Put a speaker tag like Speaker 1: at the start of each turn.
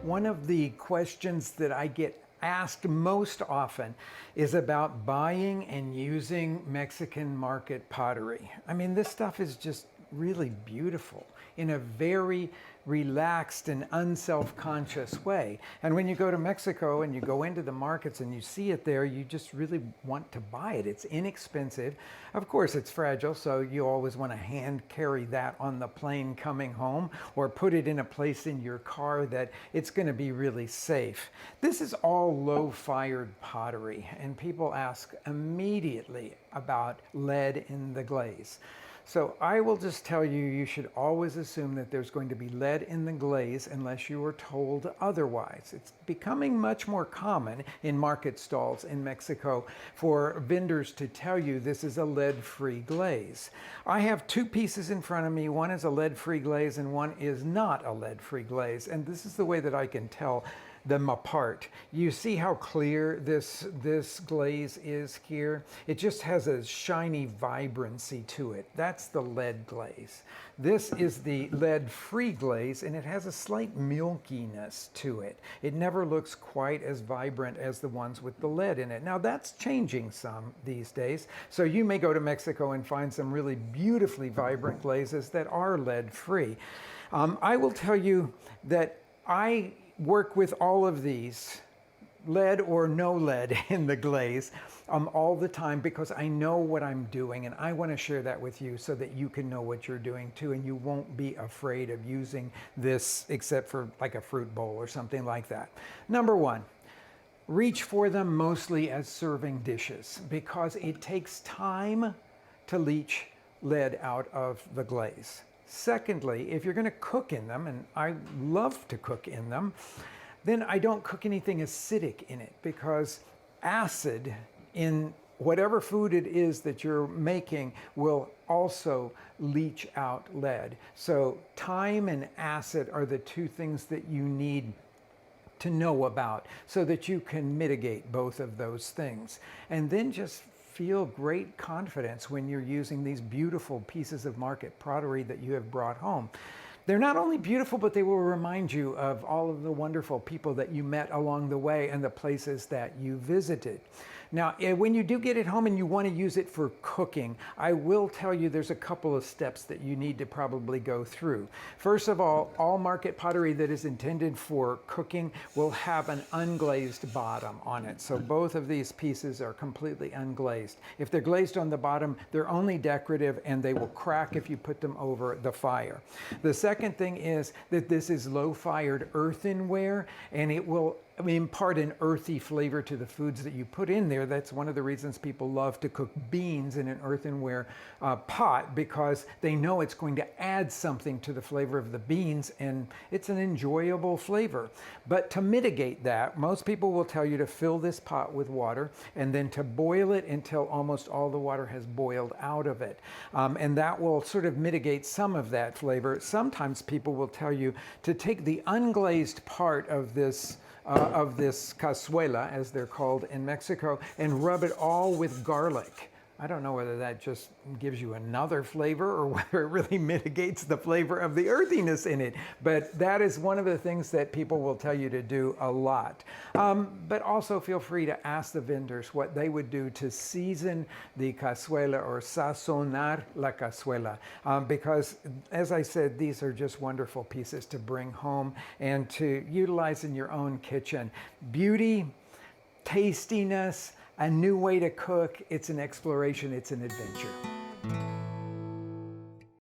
Speaker 1: One of the questions that I get asked most often is about buying and using Mexican market pottery. I mean, this stuff is just really beautiful in a very relaxed and unself-conscious way. And when you go to Mexico and you go into the markets and you see it there, you just really want to buy it. It's inexpensive. Of course, it's fragile, so you always want to hand carry that on the plane coming home or put it in a place in your car that it's going to be really safe. This is all low-fired pottery, and people ask immediately about lead in the glaze. So I will just tell you, you should always assume that there's going to be lead in the glaze unless you are told otherwise. It's becoming much more common in market stalls in Mexico for vendors to tell you this is a lead-free glaze. I have two pieces in front of me. One is a lead-free glaze and one is not a lead-free glaze. And this is the way that I can tell them apart. You see how clear this glaze is here? It just has a shiny vibrancy to it. That's the lead glaze. This is the lead-free glaze, and it has a slight milkiness to it. It never looks quite as vibrant as the ones with the lead in it. Now that's changing some these days. So you may go to Mexico and find some really beautifully vibrant glazes that are lead-free. I will tell you that I work with all of these, lead or no lead in the glaze, all the time, because I know what I'm doing, and I want to share that with you so that you can know what you're doing too, and you won't be afraid of using this except for like a fruit bowl or something like that. Number one, reach for them mostly as serving dishes because it takes time to leach lead out of the glaze. Secondly, if you're going to cook in them, and I love to cook in them, then I don't cook anything acidic in it because acid in whatever food it is that you're making will also leach out lead. So time and acid are the two things that you need to know about so that you can mitigate both of those things. And then just feel great confidence when you're using these beautiful pieces of market pottery that you have brought home. They're not only beautiful, but they will remind you of all of the wonderful people that you met along the way and the places that you visited. Now, when you do get it home and you want to use it for cooking, I will tell you there's a couple of steps that you need to probably go through. First of all market pottery that is intended for cooking will have an unglazed bottom on it. So both of these pieces are completely unglazed. If they're glazed on the bottom, they're only decorative and they will crack if you put them over the fire. The second thing is that this is low-fired earthenware, and it will impart an earthy flavor to the foods that you put in there. That's one of the reasons people love to cook beans in an earthenware pot, because they know it's going to add something to the flavor of the beans, and it's an enjoyable flavor. But to mitigate that, most people will tell you to fill this pot with water and then to boil it until almost all the water has boiled out of it. And that will sort of mitigate some of that flavor. Sometimes people will tell you to take the unglazed part of this cazuela, as they're called in Mexico, and rub it all with garlic. I don't know whether that just gives you another flavor or whether it really mitigates the flavor of the earthiness in it. But that is one of the things that people will tell you to do a lot. But also feel free to ask the vendors what they would do to season the cazuela or sazonar la cazuela. Because, as I said, these are just wonderful pieces to bring home and to utilize in your own kitchen. Beauty, tastiness, a new way to cook. It's an exploration, it's an adventure.